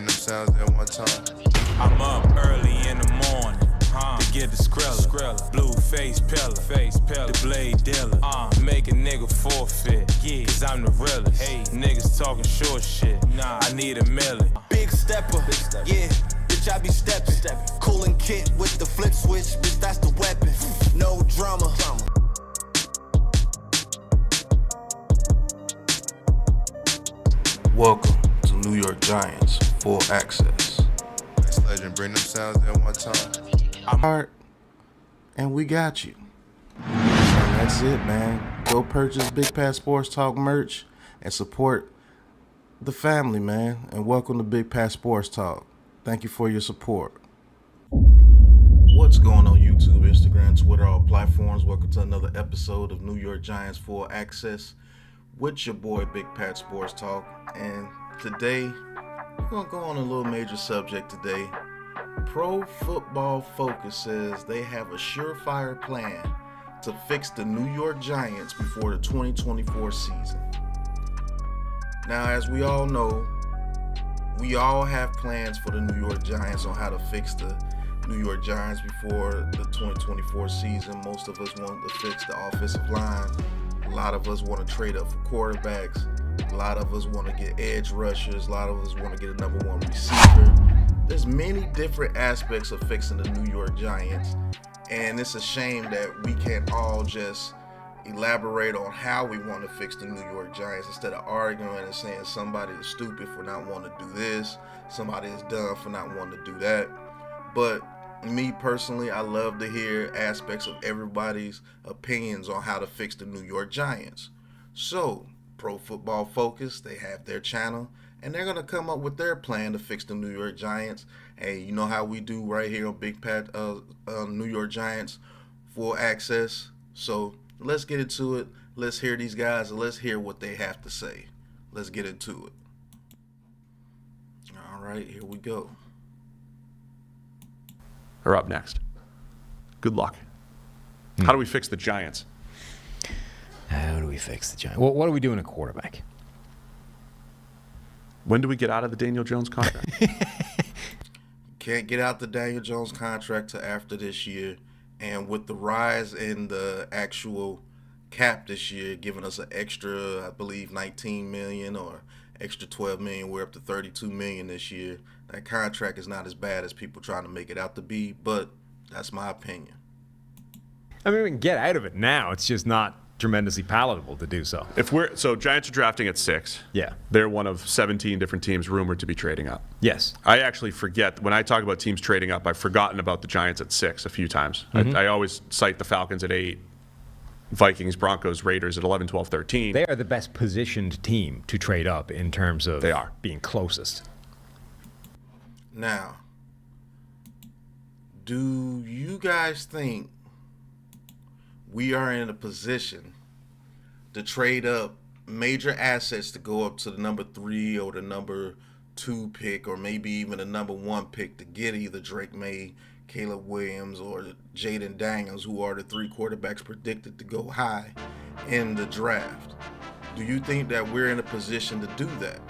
bring them sounds at one time. I'm up early in the morning, to get the skrilla. Blue face pillar, the blade dealer. Make a nigga forfeit, cause I'm the realest. Hey, niggas talking short shit, I need a million. Big stepper, yeah, bitch I be stepping. Cooling kit with the flip switch, bitch that's the weapon. No drama. Welcome to New York Giants Full Access. This legend bring them sounds at one time. I'm Art, and we got you. And that's it, man. Go purchase Big Pat Sports Talk merch and support the family, man. And welcome to Big Pat Sports Talk. Thank you for your support. What's going on YouTube, Instagram, Twitter, all platforms? Welcome to another episode of New York Giants Full Access with your boy Big Pat Sports Talk. And today we're gonna go on a little major subject today. Pro Football Focus says they have a surefire plan to fix the New York Giants before the 2024 season. Now, as we all know, we all have plans for the New York Giants on how to fix the New York Giants before the 2024 season. Most of us want to fix the offensive line. A lot of us want to trade up for quarterbacks. A lot of us want to get edge rushers. A lot of us want to get a number one receiver. There's many different aspects of fixing the New York Giants, and it's a shame that we can't all just elaborate on how we want to fix the New York Giants instead of arguing and saying somebody is stupid for not wanting to do this, somebody is dumb for not wanting to do that. But me personally, I love to hear aspects of everybody's opinions on how to fix the New York Giants. So, Pro Football Focus, they have their channel, and they're going to come up with their plan to fix the New York Giants. And you know how we do right here on Big Pat, New York Giants Full Access. So let's get into it. Let's hear these guys, and let's hear what they have to say. Let's get into it. All right, here we go. Are up next. Good luck. How do we fix the Giants? How do we fix the Giants? Well, what are we doing at quarterback? When do we get out of the Daniel Jones contract? Can't get out the Daniel Jones contract till after this year. And with the rise in the actual cap this year, giving us an extra, I believe, $19 million or extra $12 million, we're up to $32 million this year. That contract is not as bad as people trying to make it out to be, but that's my opinion. I mean, we can get out of it now. It's just not tremendously palatable to do so. So Giants are drafting at 6. Yeah. They're one of 17 different teams rumored to be trading up. Yes. I actually forget, when I talk about teams trading up, I've forgotten about the Giants at 6 a few times. Mm-hmm. I always cite the Falcons at 8, Vikings, Raiders at 11, 12, 13. They are the best positioned team to trade up in terms of they are being closest. Now, do you guys think we are in a position to trade up major assets to go up to the number 3 or the number 2 pick, or maybe even the number 1 pick to get either Drake May, Caleb Williams, or Jaden Daniels, who are the 3 quarterbacks predicted to go high in the draft? Do you think that we're in a position to do that?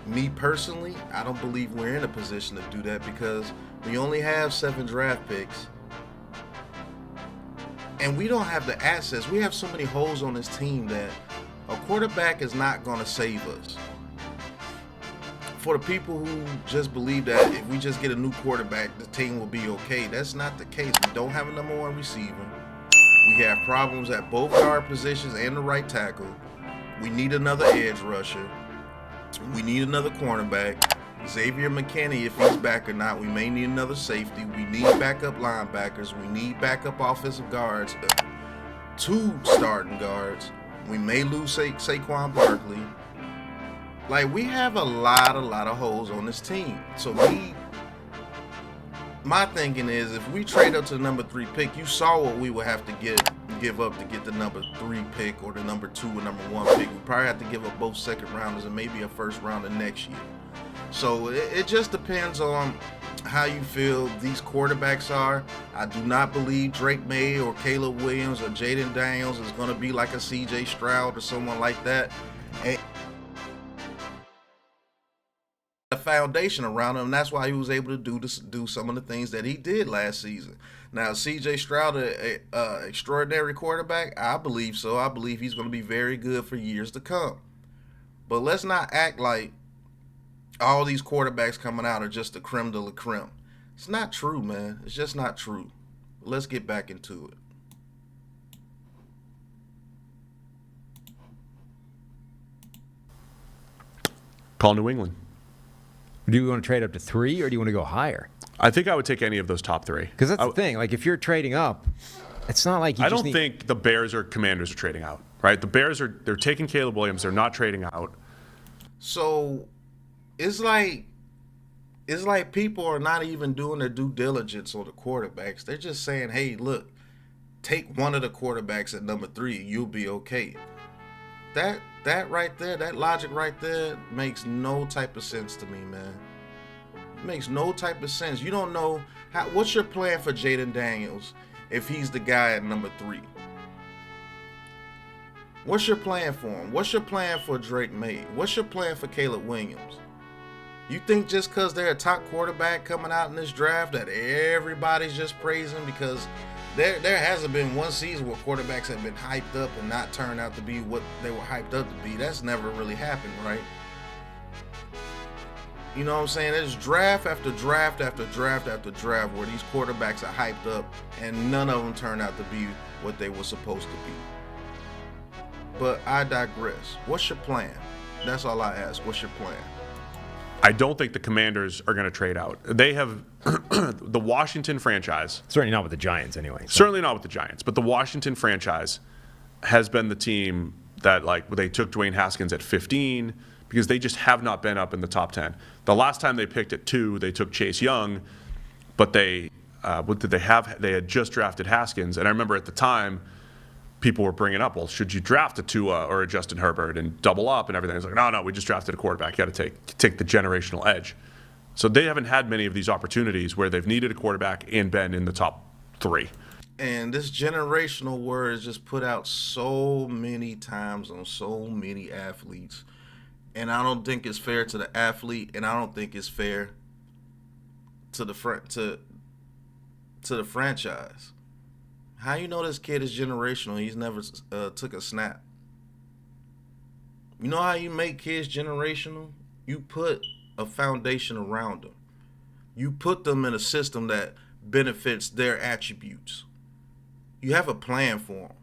Me personally, I don't believe we're in a position to do that because we only have 7 draft picks. And we don't have the assets. We have so many holes on this team that a quarterback is not going to save us. For the people who just believe that if we just get a new quarterback, the team will be okay, that's not the case. We don't have a number 1 receiver. We have problems at both guard positions and the right tackle. We need another edge rusher. We need another cornerback. Xavier McKinney, if he's back or not, we may need another safety. We need backup linebackers. We need backup offensive guards. 2 starting guards. We may lose Saquon Barkley. Like, we have a lot of holes on this team. So my thinking is, if we trade up to the number 3 pick, you saw what we would have to give up to get the number 3 pick or the number 2 or number 1 pick. We probably have to give up both second rounders and maybe a first rounder next year. So it just depends on how you feel these quarterbacks are. I do not believe Drake May or Caleb Williams or Jaden Daniels is going to be like a CJ Stroud or someone like that. And foundation around him, and that's why he was able to do some of the things that he did last season. Now, C.J. Stroud, an extraordinary quarterback? I believe so. I believe he's going to be very good for years to come. But let's not act like all these quarterbacks coming out are just the creme de la creme. It's not true, man. It's just not true. Let's get back into it. Call New England. Do you want to trade up to 3 or do you want to go higher? I think I would take any of those top 3. Because that's the thing. Like, if you're trading up, it's not like you I just don't think the Bears or Commanders are trading out, right? The Bears they're taking Caleb Williams. They're not trading out. So it's like people are not even doing their due diligence on the quarterbacks. They're just saying, hey, look, take one of the quarterbacks at number 3, you'll be okay. That right there, that logic right there makes no type of sense to me, man. It makes no type of sense. You don't know what's your plan for Jaden Daniels if he's the guy at number 3? What's your plan for him? What's your plan for Drake May? What's your plan for Caleb Williams? You think just because they're a top quarterback coming out in this draft that everybody's just praising? Because there hasn't been one season where quarterbacks have been hyped up and not turned out to be what they were hyped up to be. That's never really happened, right? You know what I'm saying? There's draft after draft after draft after draft where these quarterbacks are hyped up and none of them turn out to be what they were supposed to be. But I digress. What's your plan? That's all I ask. What's your plan? I don't think the Commanders are going to trade out. They have the Washington franchise. Certainly not with the Giants, anyway. So. Certainly not with the Giants. But the Washington franchise has been the team that, like, they took Dwayne Haskins at 15 because they just have not been up in the top 10. The last time they picked at 2, they took Chase Young, but what did they have? They had just drafted Haskins. And I remember at the time, people were bringing up, well, should you draft a Tua or a Justin Herbert and double up and everything? It's like, no, we just drafted a quarterback. You got to take the generational edge. So they haven't had many of these opportunities where they've needed a quarterback and been in the top 3. And this generational word is just put out so many times on so many athletes. And I don't think it's fair to the athlete, and I don't think it's fair to the franchise. How you know this kid is generational? He's never took a snap. You know how you make kids generational? You put a foundation around them. You put them in a system that benefits their attributes. You have a plan for them.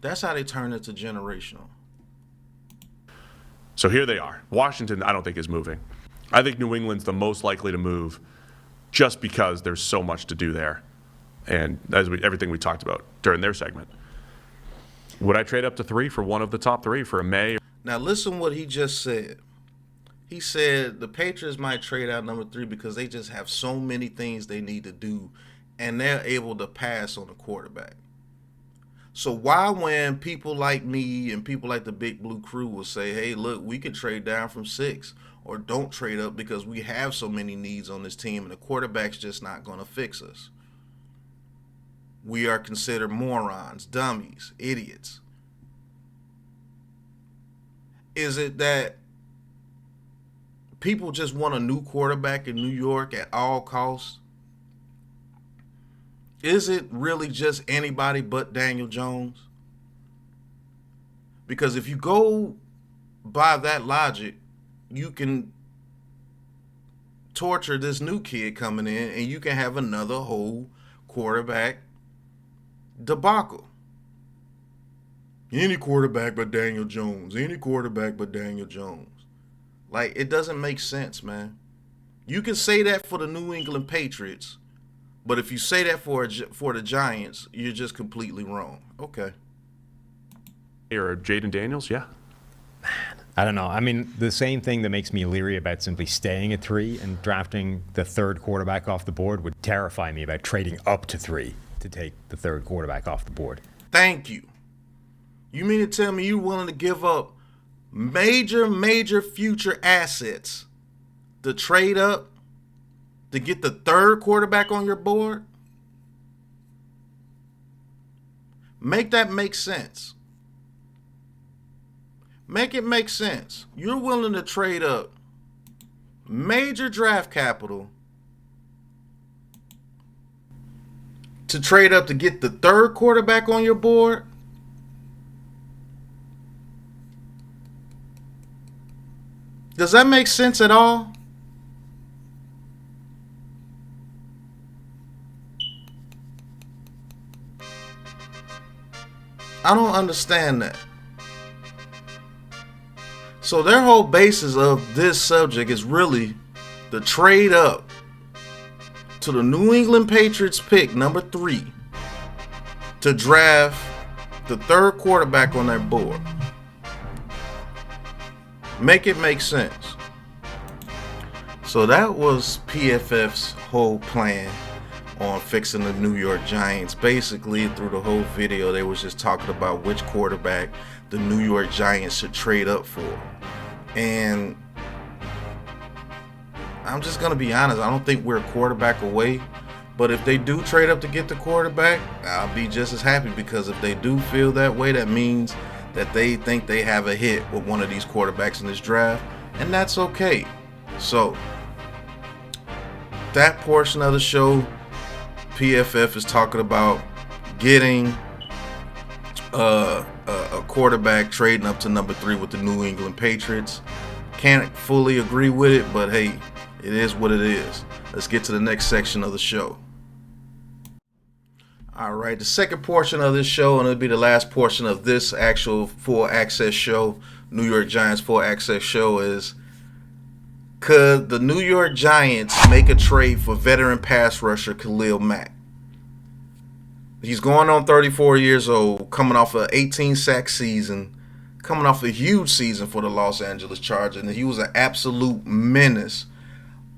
That's how they turn into generational. So here they are. Washington, I don't think, is moving. I think New England's the most likely to move just because there's so much to do there. And everything we talked about during their segment. Would I trade up to 3 for one of the top 3 for a May? Now listen what he just said. He said the Patriots might trade out number 3 because they just have so many things they need to do and they're able to pass on the quarterback. So why, when people like me and people like the Big Blue Crew will say, hey, look, we can trade down from 6 or don't trade up because we have so many needs on this team and the quarterback's just not going to fix us. We are considered morons, dummies, idiots. Is it that people just want a new quarterback in New York at all costs? Is it really just anybody but Daniel Jones? Because if you go by that logic, you can torture this new kid coming in and you can have another whole quarterback debacle. Any quarterback but Daniel Jones. Any quarterback but Daniel Jones. Like, it doesn't make sense, man. You can say that for the New England Patriots, but if you say that for the Giants, you're just completely wrong. Okay. Or Jaden Daniels, yeah. I don't know. I mean, the same thing that makes me leery about simply staying at 3 and drafting the 3rd quarterback off the board would terrify me about trading up to 3 to take the 3rd quarterback off the board. Thank you. You mean to tell me you're willing to give up major future assets to trade up to get the 3rd quarterback on your board? Make that make sense. Make it make sense. You're willing to trade up major draft capital to trade up to get the third quarterback on your board? Does that make sense at all? I don't understand that. So their whole basis of this subject is really the trade up to the New England Patriots pick number 3 to draft the third quarterback on their board. Make it make sense. So that was PFF's whole plan on fixing the New York Giants. Basically, through the whole video, they was just talking about which quarterback the New York Giants should trade up for. And I'm just going to be honest, I don't think we're a quarterback away. But if they do trade up to get the quarterback, I'll be just as happy, because if they do feel that way, that means that they think they have a hit with one of these quarterbacks in this draft, and that's okay. So that portion of the show, PFF is talking about getting a quarterback, trading up to number 3 with the New England Patriots. Can't fully agree with it, but hey, it is what it is. Let's get to the next section of the show. All right, the second portion of this show, and it'll be the last portion of this actual full access show, New York Giants full access show, is could the New York Giants make a trade for veteran pass rusher Khalil Mack? He's going on 34 years old, coming off an 18-sack season, coming off a huge season for the Los Angeles Chargers, and he was an absolute menace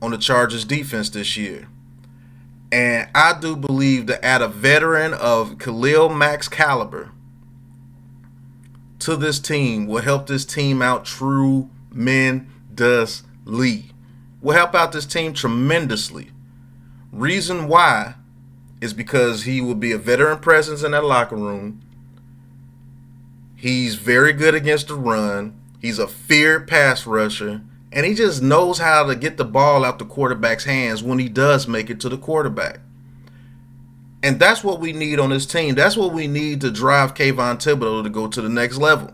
on the Chargers defense this year. And I do believe that add a veteran of Khalil Mack's caliber to this team will help this team out tremendously. Will help out this team tremendously. Reason why is because he will be a veteran presence in that locker room. He's very good against the run. He's a feared pass rusher. And he just knows how to get the ball out the quarterback's hands when he does make it to the quarterback. And that's what we need on this team. That's what we need to drive Kayvon Thibodeau to go to the next level.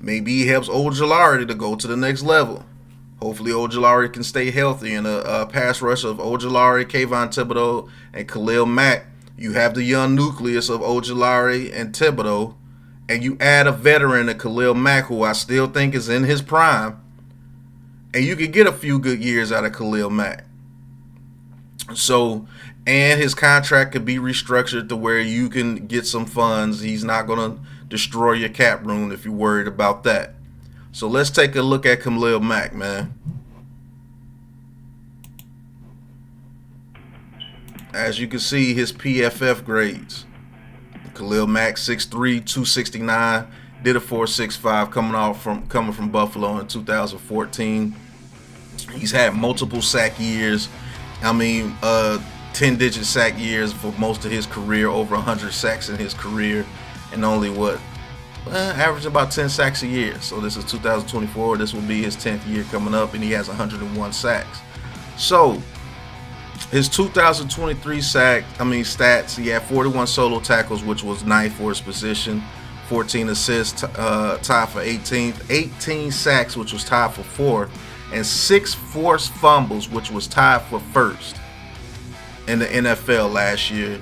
Maybe he helps Ojulari to go to the next level. Hopefully Ojulari can stay healthy, and a pass rush of Ojulari, Kayvon Thibodeau, and Khalil Mack. You have the young nucleus of Ojulari and Thibodeau, and you add a veteran to Khalil Mack, who I still think is in his prime. And you could get a few good years out of Khalil Mack. So, and his contract could be restructured to where you can get some funds. He's not going to destroy your cap room if you're worried about that. So let's take a look at Khalil Mack, man. As you can see, his PFF grades. Khalil Mack, 6'3", 269. Did a 4.65 coming from Buffalo in 2014. He's had multiple sack years. 10-digit sack years for most of his career, over 100 sacks in his career, and only average about 10 sacks a year. So this is 2024. This will be his 10th year coming up, and he has 101 sacks. So his 2023 stats, he had 41 solo tackles, which was ninth for his position. 14 assists, tied for 18th, 18 sacks, which was tied for 4th, and 6 forced fumbles, which was tied for 1st in the NFL last year.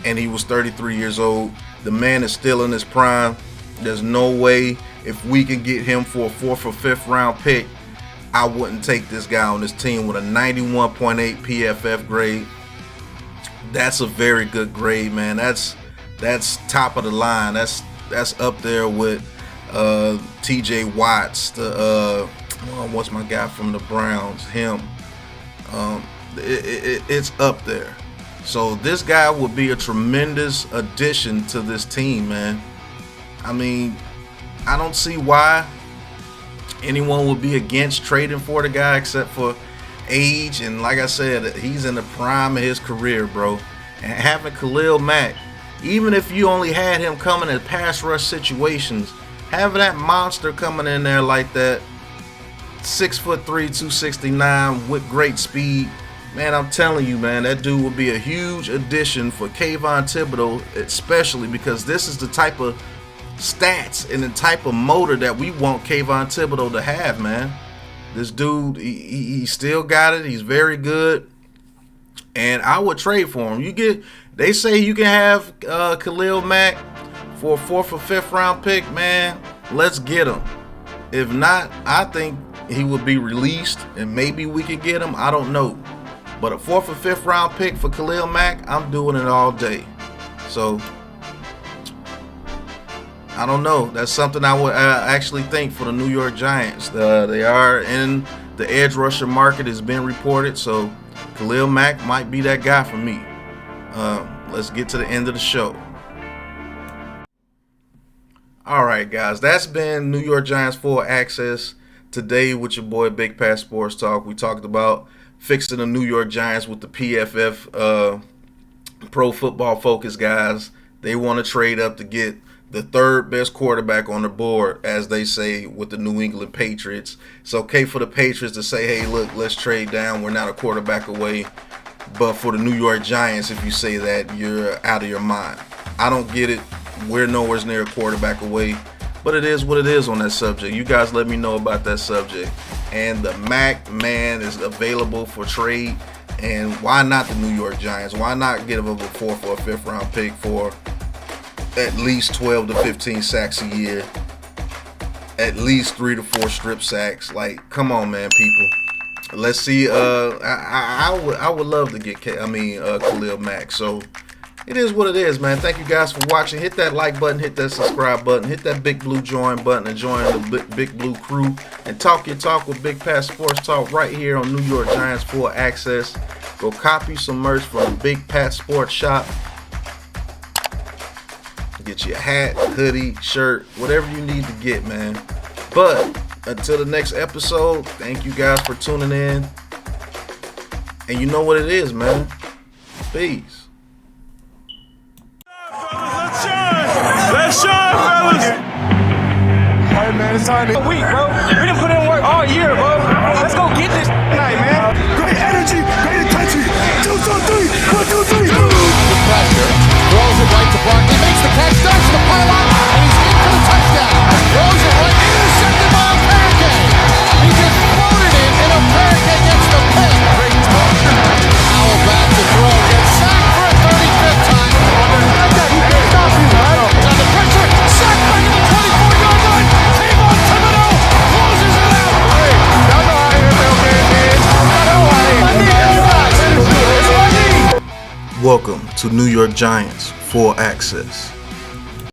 And he was 33 years old. The man is still in his prime. There's no way, if we can get him for a 4th or 5th round pick, I wouldn't take this guy on this team with a 91.8 PFF grade. That's a very good grade, man. That's top of the line. That's up there with TJ Watts, what's my guy from the Browns, him. It's up there. So this guy would be a tremendous addition to this team, man. I mean, I don't see why anyone would be against trading for the guy except for age. And like I said, he's in the prime of his career, bro. And having Khalil Mack, even if you only had him coming in pass rush situations, having that monster coming in there like that, 6'3", 269 with great speed. Man, I'm telling you, man, that dude will be a huge addition for Kayvon Thibodeau, especially because this is the type of stats and the type of motor that we want Kayvon Thibodeau to have, man. This dude, he still got it. He's very good, and I would trade for him. They say you can have Khalil Mack for a 4th or 5th round pick, man. Let's get him. If not, I think he would be released, and maybe we could get him. I don't know. But a 4th or 5th round pick for Khalil Mack, I'm doing it all day. So, I don't know. That's something I would actually think for the New York Giants. They are in the edge rusher market, has been reported. So, Khalil Mack might be that guy for me. Let's get to the end of the show. All right, guys. That's been New York Giants Full Access today with your boy Big Pat Sports Talk. We talked about fixing the New York Giants with the PFF Pro Football Focus guys. They want to trade up to get the 3rd best quarterback on the board, as they say, with the New England Patriots. It's okay for the Patriots to say, hey, look, let's trade down. We're not a quarterback away. But for the New York Giants, if you say that, you're out of your mind. I don't get it. We're nowhere near a quarterback away. But it is what it is on that subject. You guys let me know about that subject. And the Mac man is available for trade. And why not the New York Giants? Why not give up a 4th or a 5th round pick for at least 12 to 15 sacks a year? At least 3 to 4 strip sacks. Like, come on, man, people. Let's see. I would love to get Khalil Mack. So it is what it is, man. Thank you guys for watching. Hit that like button, hit that subscribe button, hit that big blue join button, and join the big blue crew. And talk your talk with Big Pat Sports Talk right here on New York Giants Full Access. Go copy some merch from Big Pat Sports Shop. Get you a hat, hoodie, shirt, whatever you need to get, man. But until the next episode, thank you guys for tuning in. And you know what it is, man. Peace. Let's shine, fellas. Hey man, it's time to week, bro. We done put in work all year, bro. Let's go get this tonight, man. Great energy, great intensity. 2, 2, 3. 1, 2, 3. The pressure, throws it right to Barkley, makes the catch, starts to the pylon, and he's in for the touchdown. Throws it right, intercepted by a pancake. He just floated it, and a pancake gets the pick. Great touch. Howell back to throw, gets sacked for a 35th time. Under pressure, sacked back at the 24-yard line. Kayvon Thibodeau closes it out. Hey, y'all know how NFL game is. Y'all know how it is. Welcome to New York Giants Full Access.